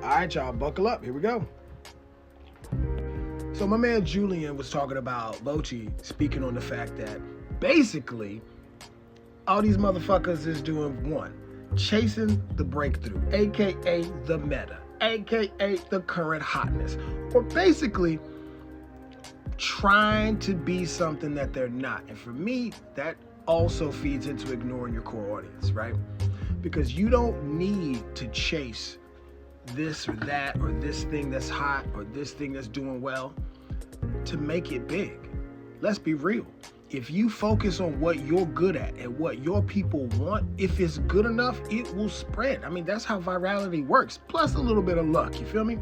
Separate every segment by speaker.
Speaker 1: All right, y'all, buckle up. Here we go. So my man Julian was talking about Bochi speaking on the fact that basically all these motherfuckers is doing one, chasing the breakthrough, aka the meta, aka the current hotness, or basically trying to be something that they're not. And for me, that also feeds into ignoring your core audience, right? Because you don't need to chase this or that or this thing that's hot or this thing that's doing well to make it big. Let's be real. If you focus on what you're good at and what your people want, if it's good enough, it will spread. I mean, that's how virality works, plus a little bit of luck, you feel me?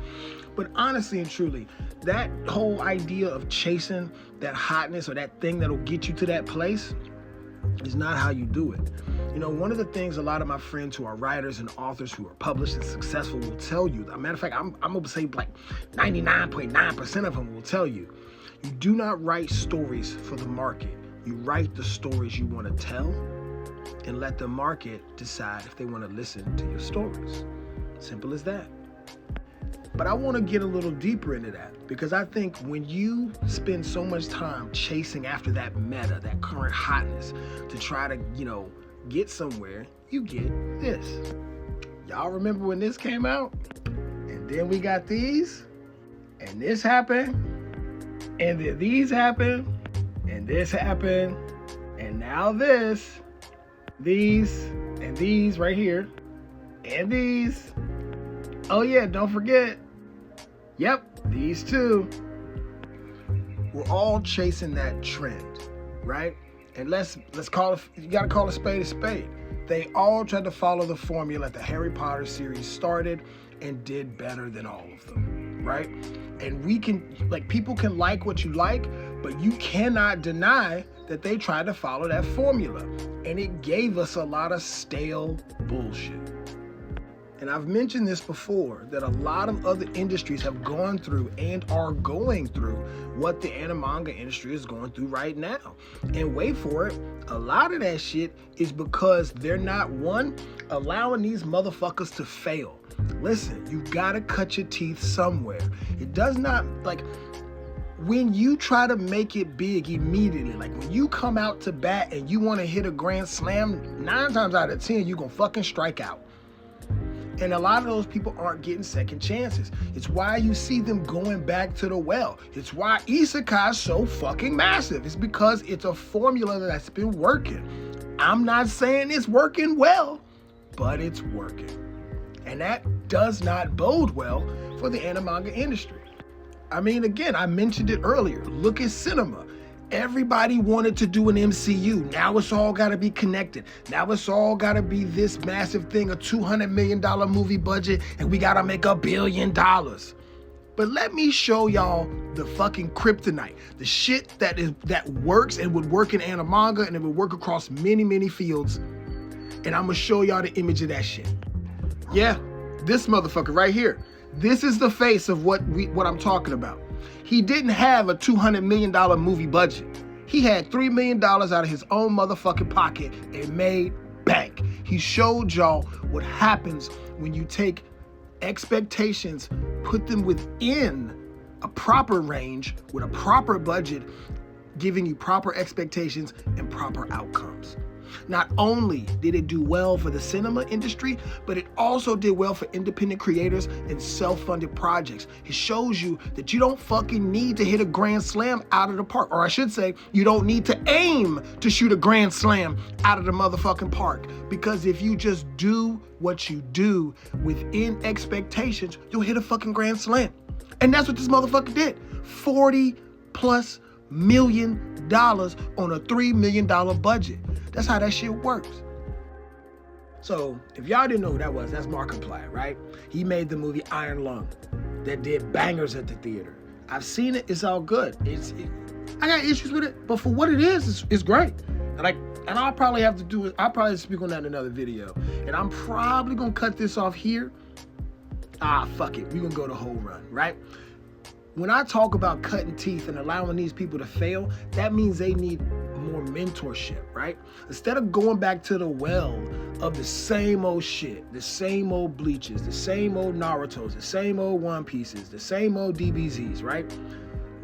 Speaker 1: But honestly and truly, that whole idea of chasing that hotness or that thing that'll get you to that place is not how you do it. You know, one of the things a lot of my friends who are writers and authors who are published and successful will tell you, as a matter of fact, I'm gonna say like 99.9% of them will tell you, you do not write stories for the market. You write the stories you want to tell and let the market decide if they want to listen to your stories. Simple as that. But I want to get a little deeper into that because I think when you spend so much time chasing after that meta, that current hotness to try to, get somewhere, you get this. Y'all remember when this came out? And then we got these, and this happened, and then these happened, and this happened, and now this, these, and these right here, and these. Oh yeah, don't forget. Yep, these two. We're all chasing that trend, right? And let's call it, you gotta call a spade a spade. They all tried to follow the formula that the Harry Potter series started and did better than all of them, right? And people can like what you like, but you cannot deny that they tried to follow that formula. And it gave us a lot of stale bullshit. And I've mentioned this before, that a lot of other industries have gone through and are going through what the anime manga industry is going through right now. And wait for it, a lot of that shit is because they're not, one, allowing these motherfuckers to fail. Listen, you gotta cut your teeth somewhere. It does not, when you try to make it big immediately, like when you come out to bat and you wanna hit a grand slam, 9 times out of 10, you're gonna fucking strike out. And a lot of those people aren't getting second chances. It's why you see them going back to the well. It's why isekai is so fucking massive. It's because it's a formula that's been working. I'm not saying it's working well, but it's working. And that does not bode well for the anime manga industry. I mean, again, I mentioned it earlier. Look at cinema. Everybody wanted to do an MCU. Now it's all got to be connected. Now it's all got to be this massive thing, a $200 million movie budget, and we got to make $1 billion. But let me show y'all the fucking kryptonite, the shit that works and would work in anime manga and it would work across many, many fields. And I'm gonna show y'all the image of that shit. Yeah, this motherfucker right here. This is the face of what I'm talking about. He didn't have a $200 million movie budget. He had $3 million out of his own motherfucking pocket and made bank. He showed y'all what happens when you take expectations, put them within a proper range with a proper budget, giving you proper expectations and proper outcomes. Not only did it do well for the cinema industry, but it also did well for independent creators and self-funded projects. It shows you that you don't fucking need to hit a grand slam out of the park. Or I should say, you don't need to aim to shoot a grand slam out of the motherfucking park. Because if you just do what you do within expectations, you'll hit a fucking grand slam. And that's what this motherfucker did. $40+ million on a $3 million budget. That's how that shit works. So if y'all didn't know who that was, that's Markiplier, right? He made the movie Iron Lung that did bangers at the theater. I've seen it, it's all good. I got issues with it, but for what it is, it's great. And I'll probably speak on that in another video. And I'm probably gonna cut this off here. Fuck it, we're gonna go the whole run, right? When I talk about cutting teeth and allowing these people to fail, that means they need more mentorship, right? Instead of going back to the well of the same old shit, the same old Bleaches, the same old Narutos, the same old One Pieces, the same old DBZs, right?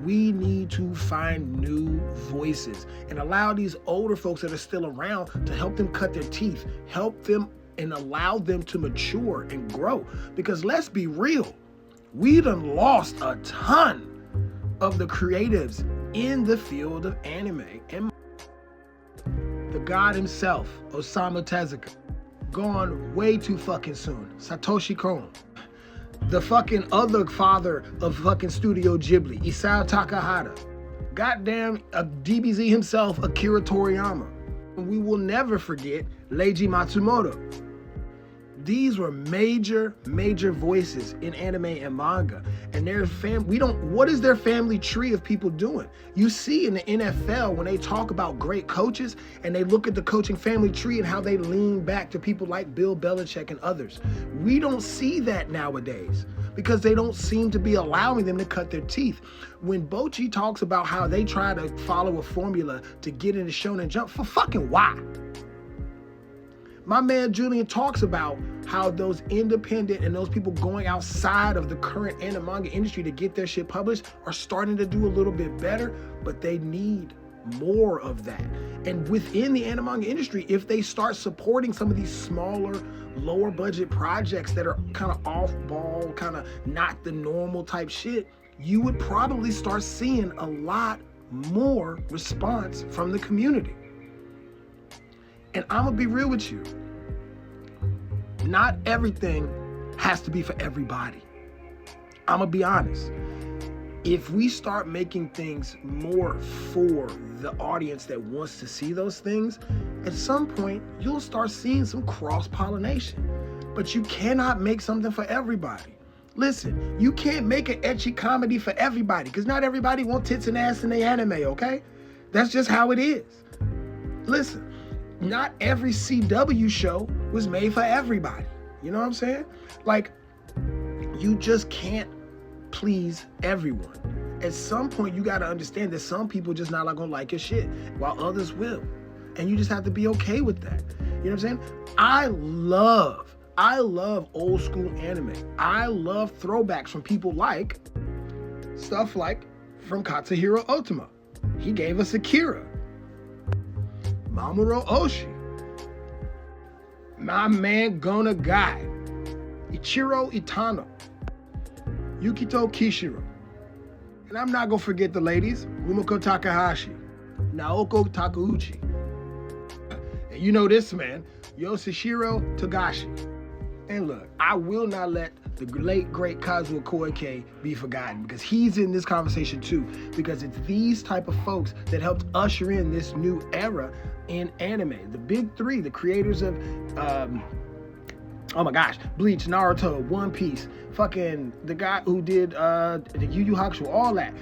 Speaker 1: We need to find new voices and allow these older folks that are still around to help them cut their teeth, help them and allow them to mature and grow. Because let's be real, we done lost a ton of the creatives in the field of anime. And the god himself, Osamu Tezuka, gone way too fucking soon. Satoshi Kon. The fucking other father of fucking Studio Ghibli, Isao Takahata. Goddamn DBZ himself, Akira Toriyama. And we will never forget Leiji Matsumoto. These were major voices in anime and manga. And their what is their family tree of people doing? You see in the NFL when they talk about great coaches and they look at the coaching family tree and how they lean back to people like Bill Belichick and others. We don't see that nowadays because they don't seem to be allowing them to cut their teeth. When Bocchi talks about how they try to follow a formula to get into Shonen Jump, for fucking why? My man Julian talks about how those independent and those people going outside of the current anime manga industry to get their shit published are starting to do a little bit better, but they need more of that. And within the anime manga industry, if they start supporting some of these smaller, lower budget projects that are kind of off ball, kind of not the normal type shit, you would probably start seeing a lot more response from the community. And I'm gonna be real with you. Not everything has to be for everybody. I'm gonna be honest. If we start making things more for the audience that wants to see those things, at some point, you'll start seeing some cross-pollination. But you cannot make something for everybody. Listen, you can't make an ecchi comedy for everybody because not everybody wants tits and ass in their anime, okay? That's just how it is. Listen. Not every CW show was made for everybody. You know what I'm saying? Like, you just can't please everyone. At some point, you got to understand that some people just not gonna like your shit, while others will. And you just have to be okay with that. You know what I'm saying? I love old school anime. I love throwbacks from people like, stuff like from Katsuhiro Otomo. He gave us Akira. Mamoru Oshii, my man Gona Gai, Ichiro Itano, Yukito Kishiro, and I'm not gonna forget the ladies, Rumiko Takahashi, Naoko Takeuchi, and you know this man, Yoshishiro Togashi. And look, I will not let the late, great Kazuo Koike be forgotten because he's in this conversation too, because it's these type of folks that helped usher in this new era in anime. The big three, the creators of, oh my gosh, Bleach, Naruto, One Piece, fucking the guy who did the Yu Yu Hakusho, all that,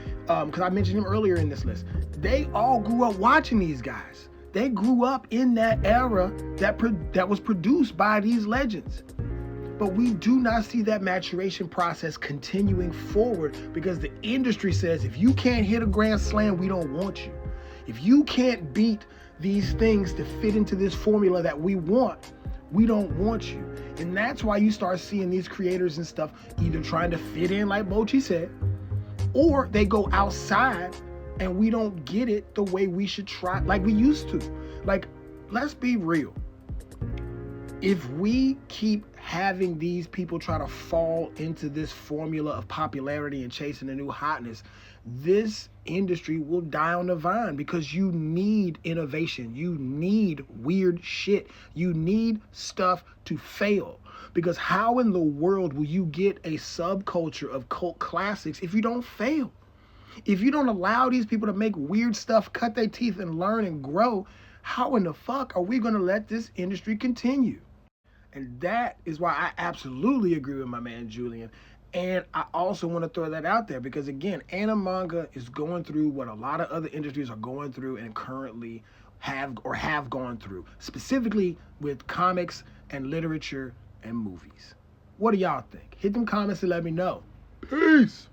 Speaker 1: because I mentioned him earlier in this list. They all grew up watching these guys. They grew up in that era that was produced by these legends. But we do not see that maturation process continuing forward because the industry says, if you can't hit a grand slam, we don't want you. If you can't beat these things to fit into this formula that we want, we don't want you. And that's why you start seeing these creators and stuff either trying to fit in, like Bocchi said, or they go outside and we don't get it the way we should try, like we used to. Like, let's be real. If we keep having these people try to fall into this formula of popularity and chasing the new hotness, this industry will die on the vine because you need innovation. You need weird shit. You need stuff to fail. Because how in the world will you get a subculture of cult classics if you don't fail? If you don't allow these people to make weird stuff, cut their teeth and learn and grow, how in the fuck are we going to let this industry continue? And that is why I absolutely agree with my man Julian. And I also want to throw that out there because, again, anime manga is going through what a lot of other industries are going through and currently have gone through, specifically with comics and literature and movies. What do y'all think? Hit them comments and let me know. Peace.